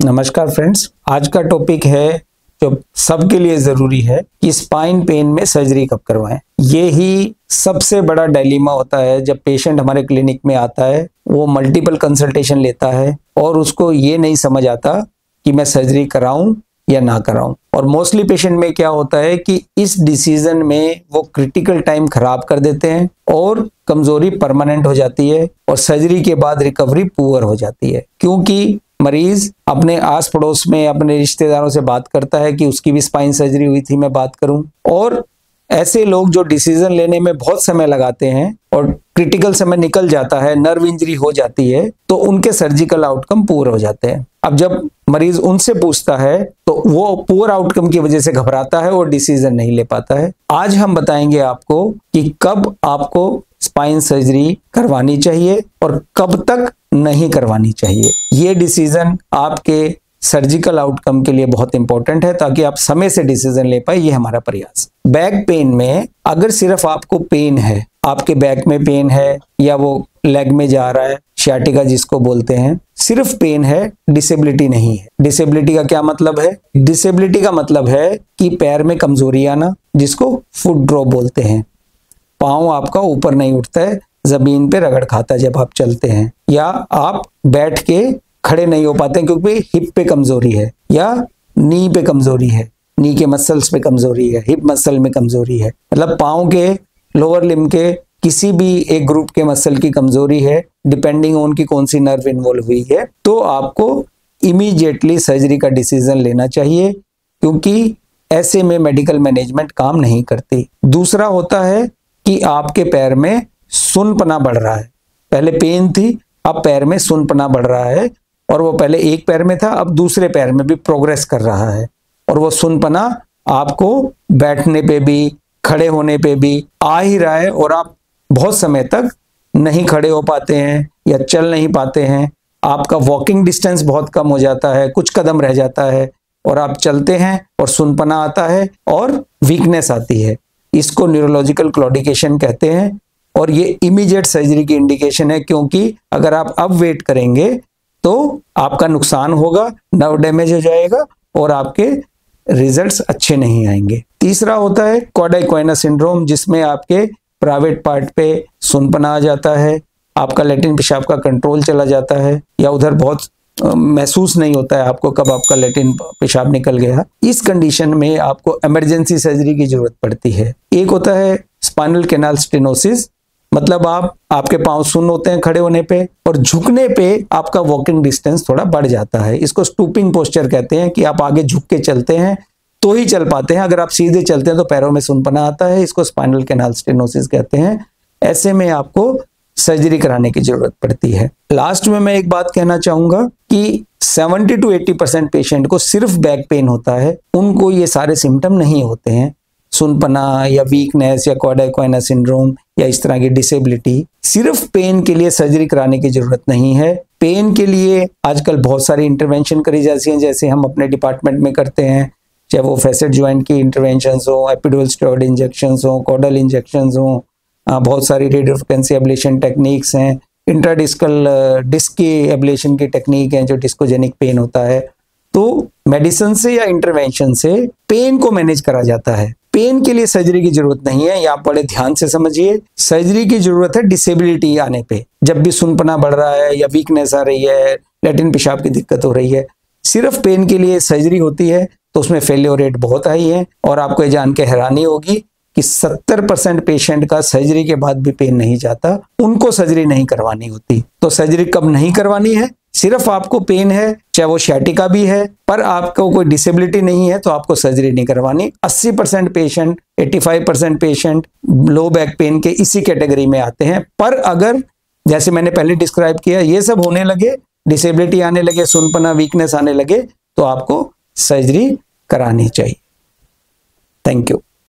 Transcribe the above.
नमस्कार फ्रेंड्स, आज का टॉपिक है जो सबके लिए जरूरी है कि स्पाइन पेन में सर्जरी कब करवाएं। ये ही सबसे बड़ा डायलेमा होता है जब पेशेंट हमारे क्लिनिक में आता है, वो मल्टीपल कंसल्टेशन लेता है और उसको ये नहीं समझ आता कि मैं सर्जरी कराऊं या ना कराऊं। और मोस्टली पेशेंट में क्या होता है कि इस डिसीजन में वो क्रिटिकल टाइम खराब कर देते हैं और कमजोरी परमानेंट हो जाती है और सर्जरी के बाद रिकवरी पुअर हो जाती है, क्योंकि मरीज अपने आस पड़ोस में अपने रिश्तेदारों से बात करता है कि उसकी भी स्पाइन सर्जरी हुई थी, मैं बात करूं। और ऐसे लोग जो डिसीजन लेने में बहुत समय लगाते हैं और क्रिटिकल समय निकल जाता है, नर्व इंजरी हो जाती है, तो उनके सर्जिकल आउटकम पुअर हो जाते हैं। अब जब मरीज उनसे पूछता है तो वो पुअर आउटकम की वजह से घबराता है और डिसीजन नहीं ले पाता है। आज हम बताएंगे आपको कि कब आपको स्पाइन सर्जरी करवानी चाहिए और कब तक नहीं करवानी चाहिए। ये डिसीजन आपके सर्जिकल आउटकम के लिए बहुत इंपॉर्टेंट है ताकि आप समय से डिसीजन ले पाए, ये हमारा प्रयास। बैक पेन में अगर सिर्फ आपको पेन है, आपके बैक में पेन है या वो लेग में जा रहा है, सियाटिका जिसको बोलते हैं, सिर्फ पेन है, डिसेबिलिटी नहीं है। डिसेबिलिटी का क्या मतलब है? डिसेबिलिटी का मतलब है कि पैर में कमजोरी आना, जिसको फुट ड्रॉप बोलते हैं। पांव आपका ऊपर नहीं उठता है, जमीन पे रगड़ खाता है जब आप चलते हैं, या आप बैठ के खड़े नहीं हो पाते क्योंकि हिप पे कमजोरी है या नी पे कमजोरी है, नी के मसल्स पे कमजोरी है, हिप मसल में कमजोरी है, मतलब पांव के लोअर लिम्ब के किसी भी एक ग्रुप के मसल की कमजोरी है, डिपेंडिंग ऑन की कौन सी नर्व इन्वॉल्व हुई है, तो आपको इमीडिएटली सर्जरी का डिसीजन लेना चाहिए, क्योंकि ऐसे में मेडिकल मैनेजमेंट काम नहीं करती। दूसरा होता है कि आपके पैर में सुनपना बढ़ रहा है। पहले पेन थी, अब पैर में सुनपना बढ़ रहा है, और वो पहले एक पैर में था, अब दूसरे पैर में भी प्रोग्रेस कर रहा है, और वो सुनपना आपको बैठने पे भी, खड़े होने पे भी आ ही रहा है, और आप बहुत समय तक नहीं खड़े हो पाते हैं या चल नहीं पाते हैं। आपका वॉकिंग डिस्टेंस बहुत कम हो जाता है, कुछ कदम रह जाता है, और आप चलते हैं और सुनपना आता है और वीकनेस आती है। इसको न्यूरोलॉजिकल क्लॉडिकेशन कहते हैं, और ये इमीडिएट सर्जरी की इंडिकेशन है, क्योंकि अगर आप अब वेट करेंगे तो आपका नुकसान होगा, नर्व डैमेज हो जाएगा और आपके रिजल्ट्स अच्छे नहीं आएंगे। तीसरा होता है क्वाड इक्विना सिंड्रोम, जिसमें आपके प्राइवेट पार्ट पे सुनपना आ जाता है, आपका लैट्रिन पेशाब का कंट्रोल चला जाता है, या उधर बहुत महसूस नहीं होता है आपको कब आपका लैट्रिन पेशाब निकल गया। इस कंडीशन में आपको इमरजेंसी सर्जरी की जरूरत पड़ती है। एक होता है स्पाइनल कैनाल स्टेनोसिस, मतलब आपके पांव सुन्न होते हैं खड़े होने पे, और झुकने पे आपका वॉकिंग डिस्टेंस थोड़ा बढ़ जाता है। इसको स्टूपिंग पोस्चर कहते हैं, कि आप आगे झुक के चलते हैं तो ही चल पाते हैं, अगर आप सीधे चलते हैं तो पैरों में सुनपना आता है। इसको स्पाइनल कैनाल स्टेनोसिस कहते हैं। ऐसे में आपको सर्जरी कराने की जरूरत पड़ती है। लास्ट में मैं एक बात कहना चाहूंगा कि 70 to 80% पेशेंट को सिर्फ बैक पेन होता है, उनको ये सारे सिम्टम नहीं होते हैं। सुनपना या वीकनेस या क्वाड इक्विना सिंड्रोम या इस तरह की डिसेबिलिटी, सिर्फ पेन के लिए सर्जरी कराने की जरूरत नहीं है। पेन के लिए आजकल बहुत सारी इंटरवेंशन करी जाती हैं, जैसे हम अपने डिपार्टमेंट में करते हैं, चाहे वो फैसेट ज्वाइंट की इंटरवेंशंस हो, एपिडुरल स्टेरॉइड इंजेक्शंस हो, कॉर्डल इंजेक्शंस हो, बहुत सारी रेडियो फ्रिक्वेंसी एब्लेशन टेक्निक्स हैं, इंट्राडिस्कल डिस्क की एब्लेशन की टेक्निक है जो डिस्कोजेनिक पेन होता है। तो मेडिसिन से या इंटरवेंशन से पेन को मैनेज करा जाता है। पेन के लिए सर्जरी की जरूरत नहीं है, ये आप बड़े ध्यान से समझिए। सर्जरी की जरूरत है डिसेबिलिटी आने पे, जब भी सुनपना बढ़ रहा है या वीकनेस आ रही है, लैट्रिन पेशाब की दिक्कत हो रही है। सिर्फ पेन के लिए सर्जरी होती है तो उसमें फेलियर रेट बहुत हाई है, और आपको ये जान के हैरानी होगी कि 70% पेशेंट का सर्जरी के बाद भी पेन नहीं जाता, उनको सर्जरी नहीं करवानी होती। तो सर्जरी कब नहीं करवानी है? सिर्फ आपको पेन है, चाहे वो सियाटिका भी है, पर आपको कोई डिसेबिलिटी नहीं है, तो आपको सर्जरी नहीं करवानी। 80% patient, 85% patient low back pain के इसी कैटेगरी में आते हैं। पर अगर जैसे मैंने पहले डिस्क्राइब किया, ये सब होने लगे, डिसेबिलिटी आने लगे, सुनपना, वीकनेस आने लगे, तो आपको सर्जरी करानी चाहिए। Thank you.